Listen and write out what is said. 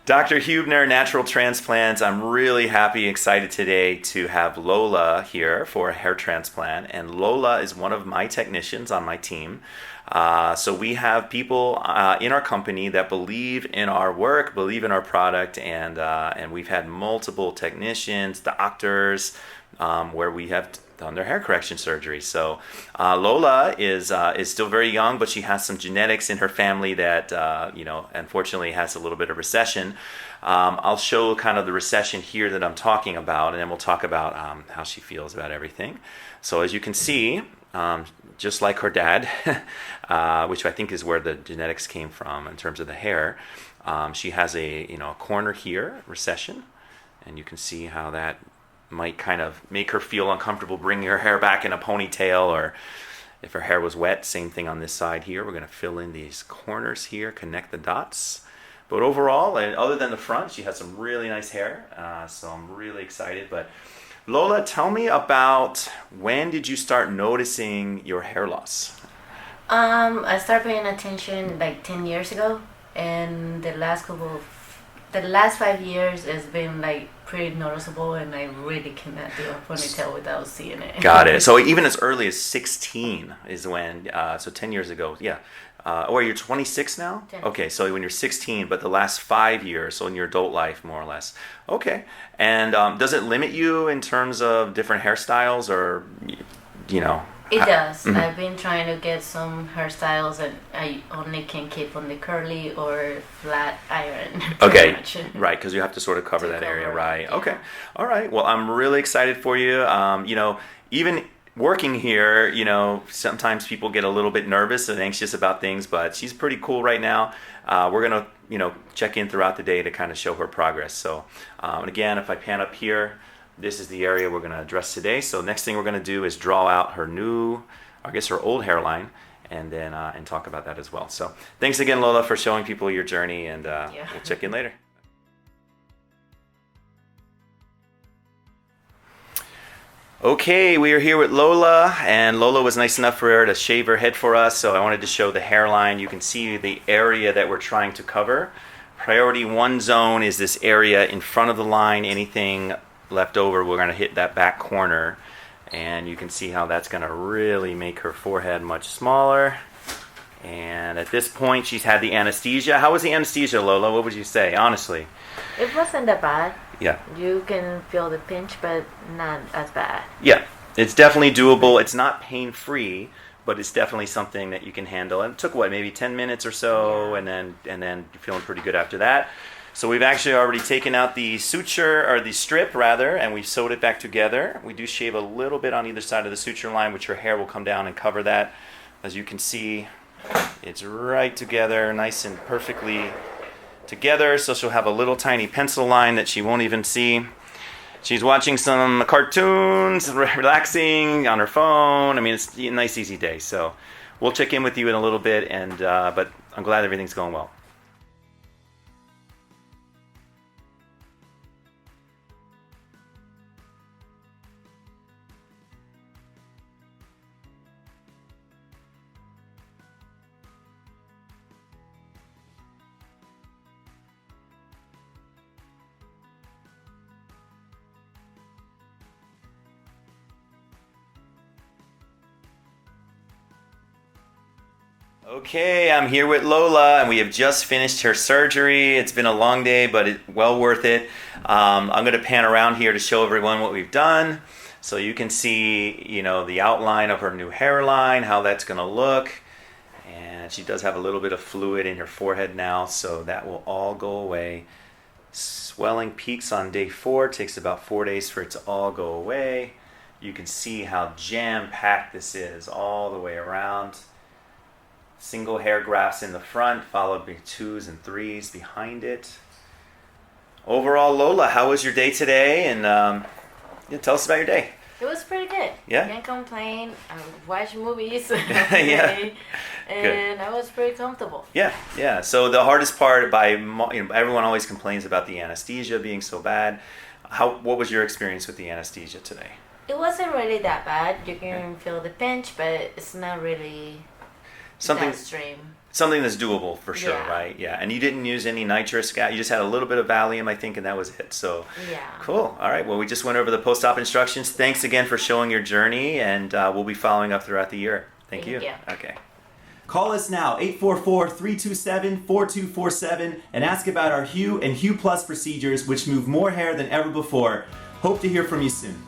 Dr. Huebner, Natural Transplants. I'm really happy, excited today to have Lola here for a hair transplant. And Lola is one of my technicians on my team. So we have people in our company that believe in our work, believe in our product, and we've had multiple technicians, doctors, where we have done their hair correction surgery. So Lola is still very young, but she has some genetics in her family that unfortunately has a little bit of recession. I'll show kind of the recession here that I'm talking about, and then we'll talk about how she feels about everything. So as you can see, just like her dad, which I think is where the genetics came from in terms of the hair, she has a corner here, recession, and you can see how that might kind of make her feel uncomfortable bringing her hair back in a ponytail, or if her hair was wet, same thing on this side here. We're going to fill in these corners here, connect the dots. But overall, and other than the front, she has some really nice hair, so I'm really excited. But Lola, tell me about, when did you start noticing your hair loss? I started paying attention like 10 years ago, and the last 5 years has been like pretty noticeable, and I really cannot do a ponytail without seeing it. Got it. So even as early as 16 is when, so 10 years ago, yeah. Or you're 26 now? 10. Okay, so when you're 16, but the last 5 years, so in your adult life, more or less. Okay. And does it limit you in terms of different hairstyles, or, It does. Mm-hmm. I've been trying to get some hairstyles, and I only can keep on the curly or flat iron. Okay, right, because you have to sort of cover that area, right? Yeah. Okay, all right. Well, I'm really excited for you. Even working here, sometimes people get a little bit nervous and anxious about things, but she's pretty cool right now. We're gonna, check in throughout the day to kind of show her progress. So, and again, if I pan up here, this is the area we're going to address today. So next thing we're going to do is draw out her her old hairline, and then and talk about that as well. So thanks again, Lola, for showing people your journey, and we'll check in later. Okay, we are here with Lola, and Lola was nice enough for her to shave her head for us, so I wanted to show the hairline. You can see the area that we're trying to cover. Priority 1 zone is this area in front of the line. Anything left over, we're going to hit that back corner, and you can see how that's going to really make her forehead much smaller. And at this point, she's had the anesthesia. How was the anesthesia, Lola? What would you say, honestly? It wasn't that bad. Yeah. You can feel the pinch, but not as bad. Yeah, it's definitely doable. It's not pain-free, but it's definitely something that you can handle. And it took, maybe 10 minutes or so, yeah. and then you're feeling pretty good after that. So we've actually already taken out the suture, or the strip rather, and we've sewed it back together. We do shave a little bit on either side of the suture line, which her hair will come down and cover that. As you can see, it's right together, nice and perfectly together. So she'll have a little tiny pencil line that she won't even see. She's watching some cartoons, relaxing on her phone. I mean, it's a nice, easy day. So we'll check in with you in a little bit, but I'm glad everything's going well. Okay, I'm here with Lola, and we have just finished her surgery. It's been a long day, but well worth it. I'm going to pan around here to show everyone what we've done, so you can see, the outline of her new hairline, how that's going to look. And she does have a little bit of fluid in her forehead now, so that will all go away. Swelling peaks on day 4. It takes about 4 days for it to all go away. You can see how jam-packed this is all the way around. Single hair grafts in the front, followed by 2s and 3s behind it. Overall, Lola, how was your day today? And tell us about your day. It was pretty good. Yeah? Can't complain. I watched movies. Yeah. And I was pretty comfortable. Yeah. So the hardest part, everyone always complains about the anesthesia being so bad. What was your experience with the anesthesia today? It wasn't really that bad. You can feel the pinch, but it's not really that extreme. Something that's doable for sure, Yeah. right? Yeah. And you didn't use any nitrous gas. You just had a little bit of Valium, I think, and that was it. So Yeah. cool. All right. Well, we just went over the post-op instructions. Thanks again for showing your journey, and we'll be following up throughout the year. Thank you. Okay. Call us now, 844-327-4247, and ask about our Hue and Hue Plus procedures, which move more hair than ever before. Hope to hear from you soon.